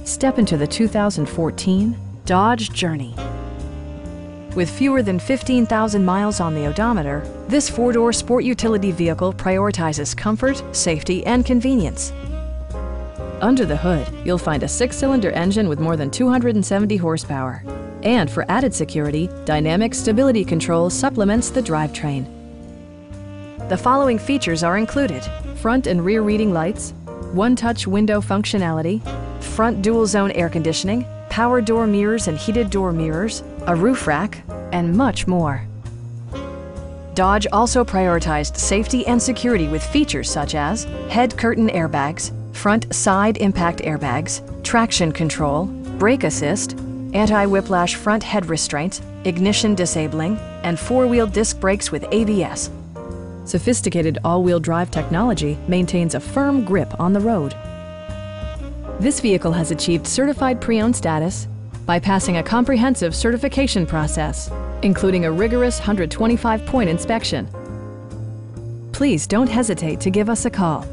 Step into the 2014 Dodge Journey. With fewer than 15,000 miles on the odometer, this four-door sport utility vehicle prioritizes comfort, safety, and convenience. Under the hood, you'll find a six-cylinder engine with more than 270 horsepower. And for added security, Dynamic Stability Control supplements the drivetrain. The following features are included: front and rear reading lights, one-touch window functionality, front dual-zone air conditioning, power door mirrors and heated door mirrors, a roof rack, and much more. Dodge also prioritized safety and security with features such as head curtain airbags, front side impact airbags, traction control, brake assist, anti-whiplash front head restraints, ignition disabling, and four-wheel disc brakes with ABS. Sophisticated all-wheel drive technology maintains a firm grip on the road. This vehicle has achieved certified pre-owned status by passing a comprehensive certification process, including a rigorous 125-point inspection. Please don't hesitate to give us a call.